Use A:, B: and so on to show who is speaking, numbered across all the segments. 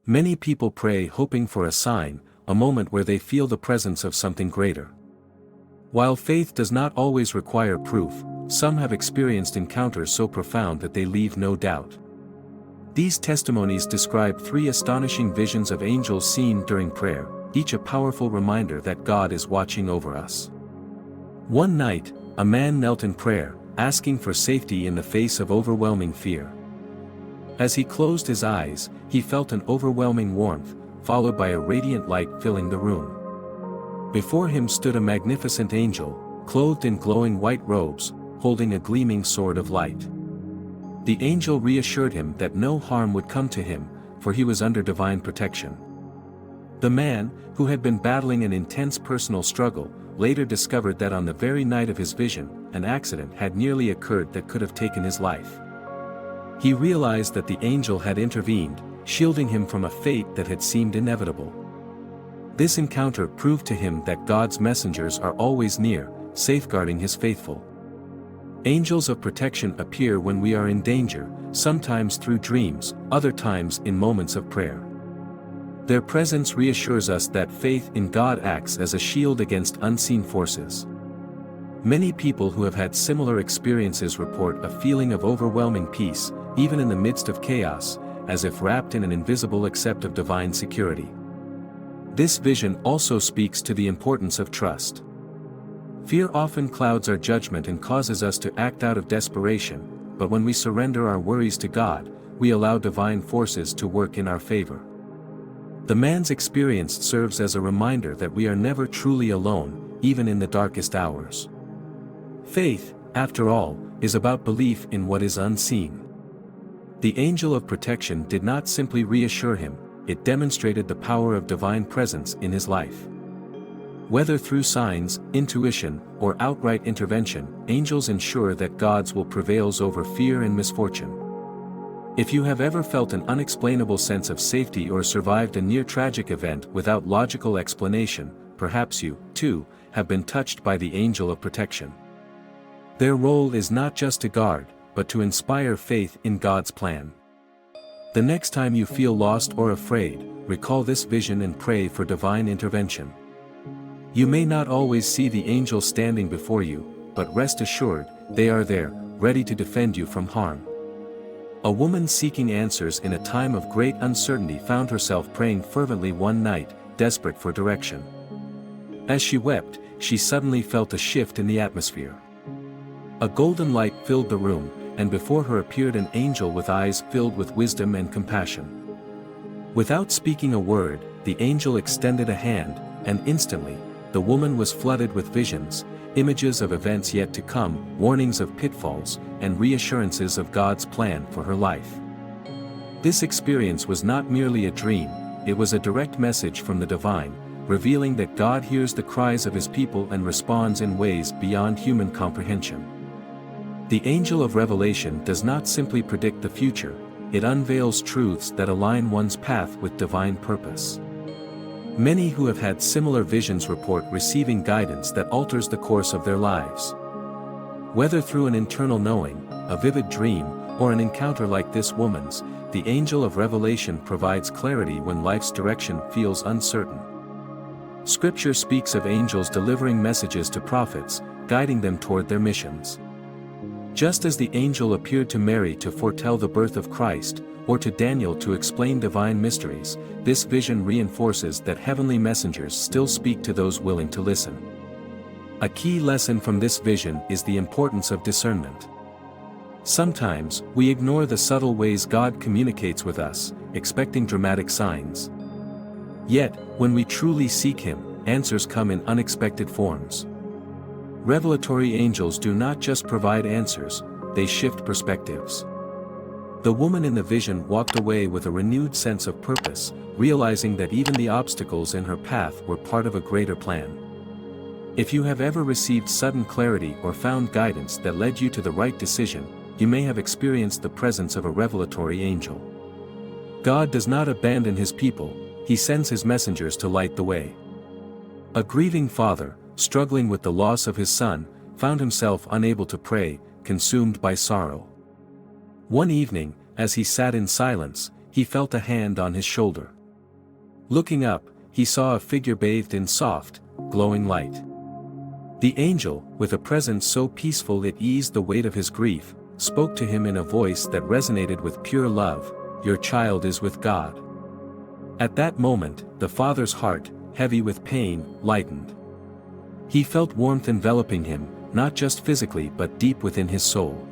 A: Many people pray hoping for a sign, a moment where they feel the presence of something greater. While faith does not always require proof, some have experienced encounters so profound that they leave no doubt. These testimonies describe 3 astonishing visions of angels seen during prayer, each a powerful reminder that God is watching over us. One night, a man knelt in prayer, asking for safety in the face of overwhelming fear. As he closed his eyes, he felt an overwhelming warmth, followed by a radiant light filling the room. Before him stood a magnificent angel, clothed in glowing white robes, holding a gleaming sword of light. The angel reassured him that no harm would come to him, for he was under divine protection. The man, who had been battling an intense personal struggle, later discovered that on the very night of his vision, an accident had nearly occurred that could have taken his life. He realized that the angel had intervened, shielding him from a fate that had seemed inevitable. This encounter proved to him that God's messengers are always near, safeguarding his faithful. Angels of protection appear when we are in danger, sometimes through dreams, other times in moments of prayer. Their presence reassures us that faith in God acts as a shield against unseen forces. Many people who have had similar experiences report a feeling of overwhelming peace, even in the midst of chaos, as if wrapped in an invisible accept of divine security. This vision also speaks to the importance of trust. Fear often clouds our judgment and causes us to act out of desperation, but when we surrender our worries to God, we allow divine forces to work in our favor. The man's experience serves as a reminder that we are never truly alone, even in the darkest hours. Faith, after all, is about belief in what is unseen. The angel of protection did not simply reassure him, it demonstrated the power of divine presence in his life. Whether through signs, intuition, or outright intervention, angels ensure that God's will prevails over fear and misfortune. If you have ever felt an unexplainable sense of safety or survived a near-tragic event without logical explanation, perhaps you, too, have been touched by the angel of protection. Their role is not just to guard, but to inspire faith in God's plan. The next time you feel lost or afraid, recall this vision and pray for divine intervention. You may not always see the angel standing before you, but rest assured, they are there, ready to defend you from harm. A woman seeking answers in a time of great uncertainty found herself praying fervently one night, desperate for direction. As she wept, she suddenly felt a shift in the atmosphere. A golden light filled the room, and before her appeared an angel with eyes filled with wisdom and compassion. Without speaking a word, the angel extended a hand, and instantly, the woman was flooded with visions, images of events yet to come, warnings of pitfalls, and reassurances of God's plan for her life. This experience was not merely a dream, it was a direct message from the divine, revealing that God hears the cries of his people and responds in ways beyond human comprehension. The angel of revelation does not simply predict the future, it unveils truths that align one's path with divine purpose. Many who have had similar visions report receiving guidance that alters the course of their lives. Whether through an internal knowing, a vivid dream, or an encounter like this woman's, the angel of revelation provides clarity when life's direction feels uncertain. Scripture speaks of angels delivering messages to prophets, guiding them toward their missions. Just as the angel appeared to Mary to foretell the birth of Christ, or to Daniel to explain divine mysteries, this vision reinforces that heavenly messengers still speak to those willing to listen. A key lesson from this vision is the importance of discernment. Sometimes, we ignore the subtle ways God communicates with us, expecting dramatic signs. Yet, when we truly seek him, answers come in unexpected forms. Revelatory angels do not just provide answers, they shift perspectives. The woman in the vision walked away with a renewed sense of purpose, realizing that even the obstacles in her path were part of a greater plan. If you have ever received sudden clarity or found guidance that led you to the right decision, you may have experienced the presence of a revelatory angel. God does not abandon his people, he sends his messengers to light the way. A grieving father, struggling with the loss of his son, found himself unable to pray, consumed by sorrow. One evening, as he sat in silence, he felt a hand on his shoulder. Looking up, he saw a figure bathed in soft, glowing light. The angel, with a presence so peaceful it eased the weight of his grief, spoke to him in a voice that resonated with pure love, "Your child is with God." At that moment, the father's heart, heavy with pain, lightened. He felt warmth enveloping him, not just physically but deep within his soul.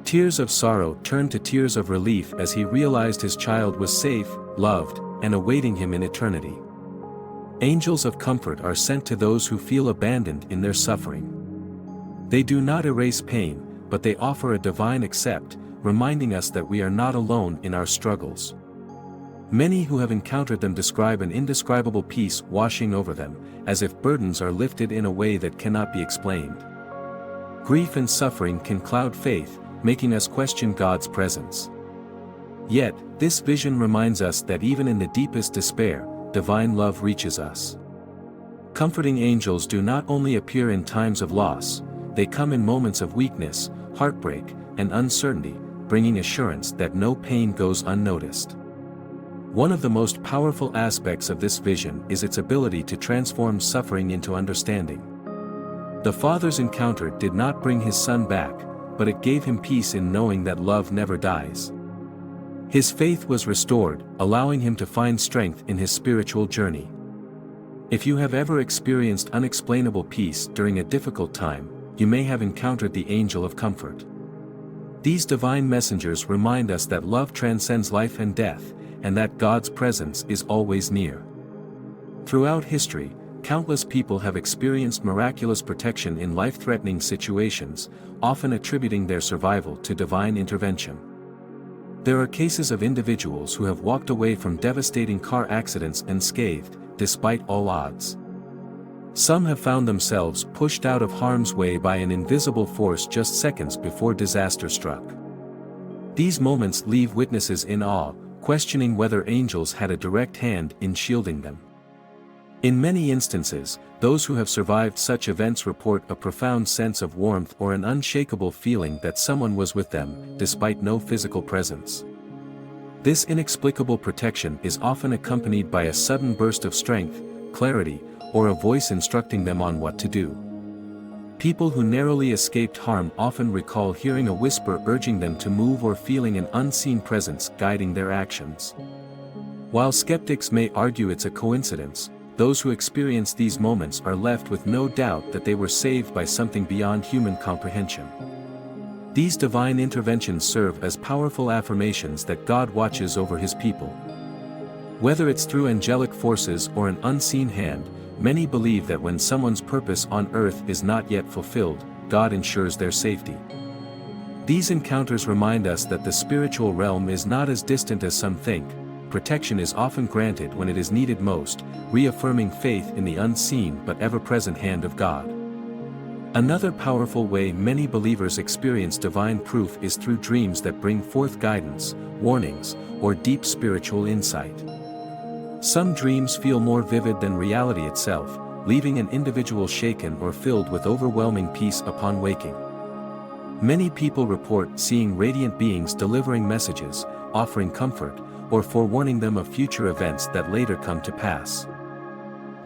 A: Tears of sorrow turned to tears of relief as he realized his child was safe, loved, and awaiting him in eternity. Angels of comfort are sent to those who feel abandoned in their suffering. They do not erase pain, but they offer a divine accept, reminding us that we are not alone in our struggles. Many who have encountered them describe an indescribable peace washing over them, as if burdens are lifted in a way that cannot be explained. Grief and suffering can cloud faith, making us question God's presence. Yet, this vision reminds us that even in the deepest despair, divine love reaches us. Comforting angels do not only appear in times of loss, they come in moments of weakness, heartbreak, and uncertainty, bringing assurance that no pain goes unnoticed. One of the most powerful aspects of this vision is its ability to transform suffering into understanding. The father's encounter did not bring his son back, but it gave him peace in knowing that love never dies. His faith was restored, allowing him to find strength in his spiritual journey. If you have ever experienced unexplainable peace during a difficult time, you may have encountered the angel of comfort. These divine messengers remind us that love transcends life and death, and that God's presence is always near. Throughout history, countless people have experienced miraculous protection in life-threatening situations, often attributing their survival to divine intervention. There are cases of individuals who have walked away from devastating car accidents unscathed, despite all odds. Some have found themselves pushed out of harm's way by an invisible force just seconds before disaster struck. These moments leave witnesses in awe, questioning whether angels had a direct hand in shielding them. In many instances, those who have survived such events report a profound sense of warmth or an unshakable feeling that someone was with them, despite no physical presence. This inexplicable protection is often accompanied by a sudden burst of strength, clarity, or a voice instructing them on what to do. People who narrowly escaped harm often recall hearing a whisper urging them to move or feeling an unseen presence guiding their actions. While skeptics may argue it's a coincidence, those who experience these moments are left with no doubt that they were saved by something beyond human comprehension. These divine interventions serve as powerful affirmations that God watches over his people. Whether it's through angelic forces or an unseen hand, many believe that when someone's purpose on earth is not yet fulfilled, God ensures their safety. These encounters remind us that the spiritual realm is not as distant as some think. Protection is often granted when it is needed most, reaffirming faith in the unseen but ever-present hand of God. Another powerful way many believers experience divine proof is through dreams that bring forth guidance, warnings, or deep spiritual insight. Some dreams feel more vivid than reality itself, leaving an individual shaken or filled with overwhelming peace upon waking. Many people report seeing radiant beings delivering messages, offering comfort, or forewarning them of future events that later come to pass.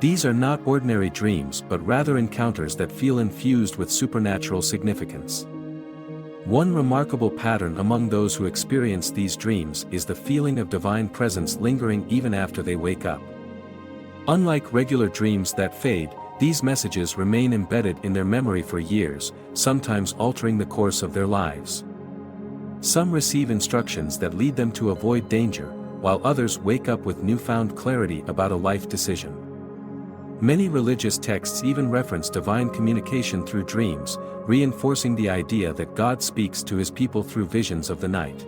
A: These are not ordinary dreams but rather encounters that feel infused with supernatural significance. One remarkable pattern among those who experience these dreams is the feeling of divine presence lingering even after they wake up. Unlike regular dreams that fade, these messages remain embedded in their memory for years, sometimes altering the course of their lives. Some receive instructions that lead them to avoid danger, while others wake up with newfound clarity about a life decision. Many religious texts even reference divine communication through dreams, reinforcing the idea that God speaks to his people through visions of the night.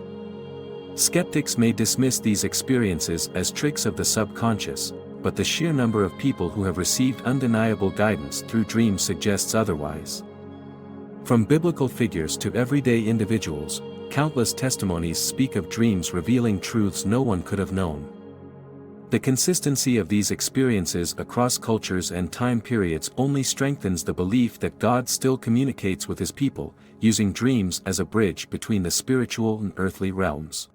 A: Skeptics may dismiss these experiences as tricks of the subconscious, but the sheer number of people who have received undeniable guidance through dreams suggests otherwise. From biblical figures to everyday individuals, countless testimonies speak of dreams revealing truths no one could have known. The consistency of these experiences across cultures and time periods only strengthens the belief that God still communicates with his people, using dreams as a bridge between the spiritual and earthly realms.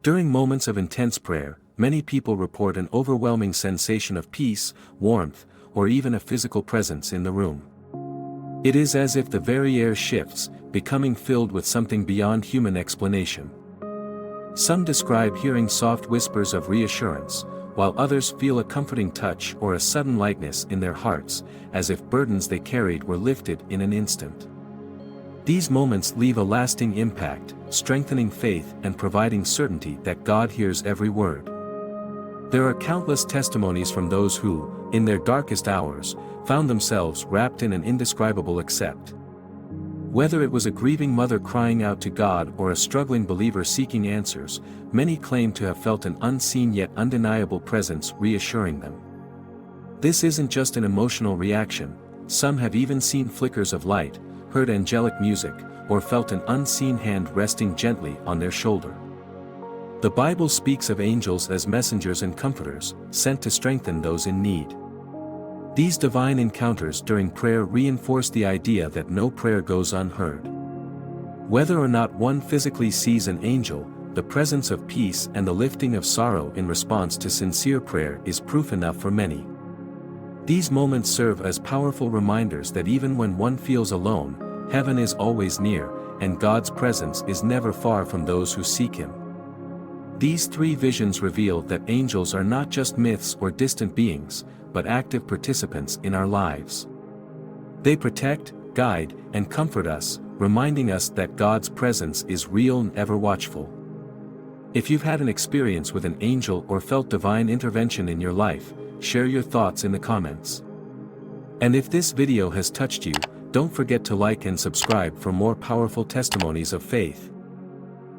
A: During moments of intense prayer, many people report an overwhelming sensation of peace, warmth, or even a physical presence in the room. It is as if the very air shifts, becoming filled with something beyond human explanation. Some describe hearing soft whispers of reassurance, while others feel a comforting touch or a sudden lightness in their hearts, as if burdens they carried were lifted in an instant. These moments leave a lasting impact, strengthening faith and providing certainty that God hears every word. There are countless testimonies from those who, in their darkest hours, found themselves wrapped in an indescribable accept. Whether it was a grieving mother crying out to God or a struggling believer seeking answers, many claim to have felt an unseen yet undeniable presence reassuring them. This isn't just an emotional reaction, some have even seen flickers of light, heard angelic music, or felt an unseen hand resting gently on their shoulder. The Bible speaks of angels as messengers and comforters, sent to strengthen those in need. These divine encounters during prayer reinforce the idea that no prayer goes unheard. Whether or not one physically sees an angel, the presence of peace and the lifting of sorrow in response to sincere prayer is proof enough for many. These moments serve as powerful reminders that even when one feels alone, heaven is always near, and God's presence is never far from those who seek Him. These three visions reveal that angels are not just myths or distant beings, but active participants in our lives. They protect, guide, and comfort us, reminding us that God's presence is real and ever watchful. If you've had an experience with an angel or felt divine intervention in your life, share your thoughts in the comments. And if this video has touched you, don't forget to like and subscribe for more powerful testimonies of faith.